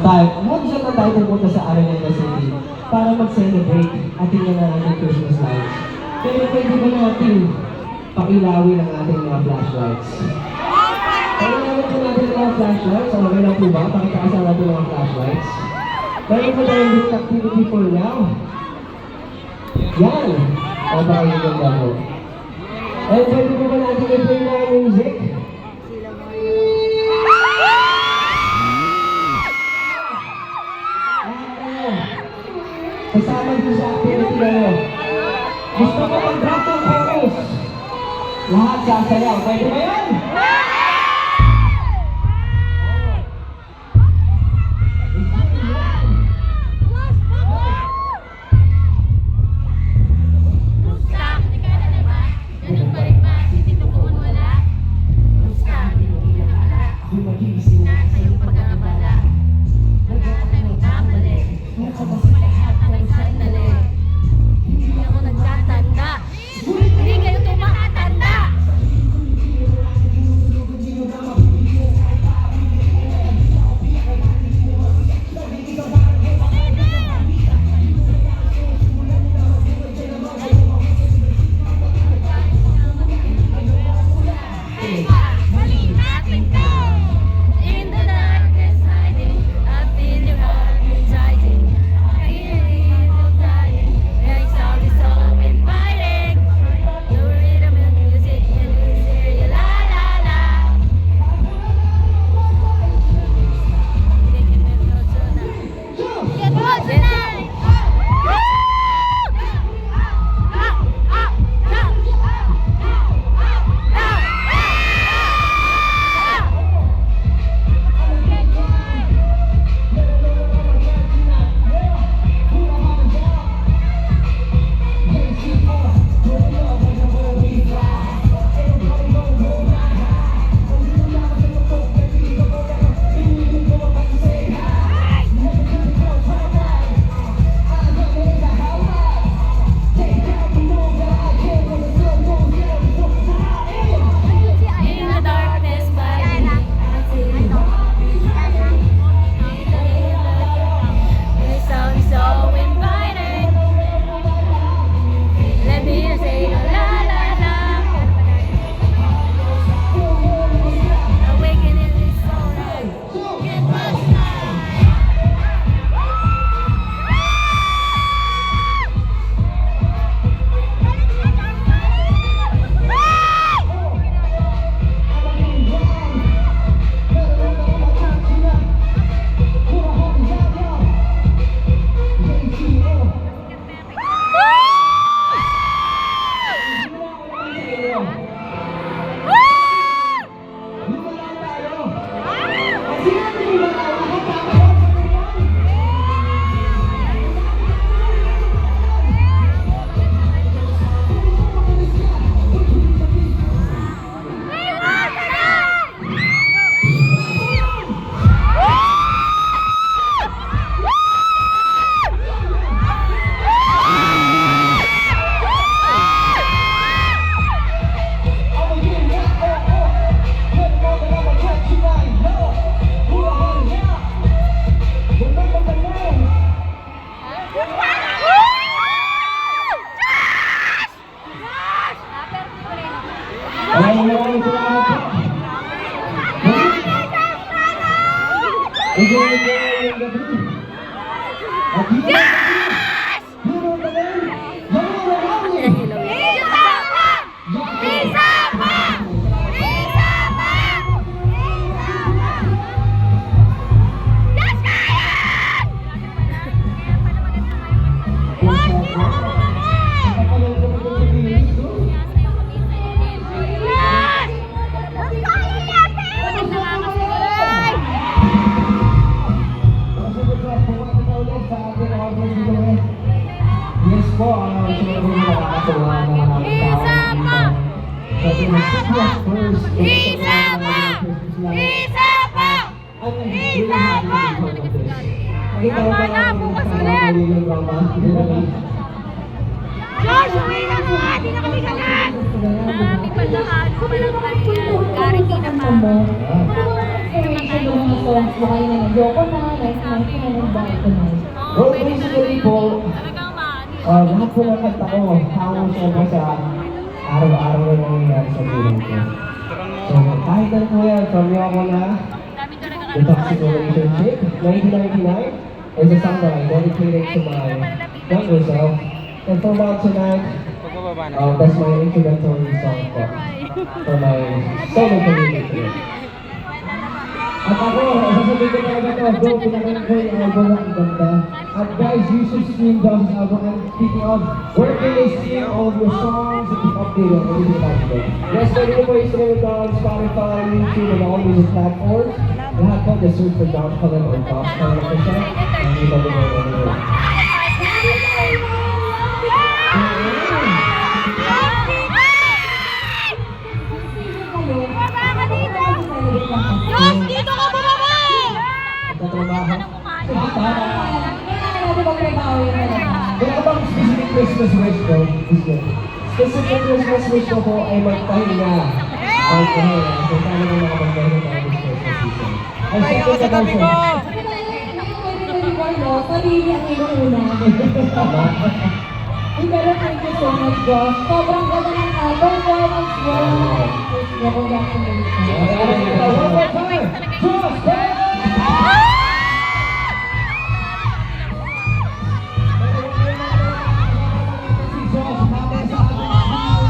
Mag-set na tayo pupunta sa Araneta City para mag-celebrate ating nananating Christmas lights. Pero pwede ba natin pakilawin ang ating mga flashlights? Pakilawin po natin ang mga flashlights. Okay lang po ba? Pakitaasan natin ang mga flashlights. Meron po tayong gift activity for now. Yan! O tayo yung ganda mo. And pwede po ba natin i-play na ang music? Kasama din sa activity na yun. Gusto ko mag-drop ng chorus. Lahat sasayaw. Pwede ba yun? Josh, uwi na po! Hindi na kami kalat! Marami pa lahat. Walang ganyan. Guarantee na pa. Songs mo kayo na nag-yoko na, like lahat po ng kanta ko, hango siya sa araw-araw na nangyayari sa buhay ko. So, kahit ano po yan, from ako na Dami talaga The Toxic Relationship, 1999, is a song that I dedicated to my younger self. And for Love Tonight, that's my introductory song for my solo community. At ako, sasabihin ko talaga to, bro, pinakailan ko yung album na ang ganda. At guys, you should stream Josh's album. And speaking of, where can they stream all of your songs and keep updated on everything about it? Yes, pwede nyo po i-stream ito on Spotify, YouTube, and all music platforms. Lahat po, just search for Josh Cullen or Josh Cullen official. And you know everywhere. Diyos, dito ka bumaba! Nagtatrabaho. Ano Kaya bang specific Christmas wish ko? Specific Christmas wish ko po ay magpahinga. Magpahinga. So sana mo makapagpahinga tayo this Christmas season. Ay, Tayo ka sa tabi ko! Sarili ang inuuna. Pero thank you so much, Josh. Sobrang ganda ng performance mo. Congratulations. One more time. Talaga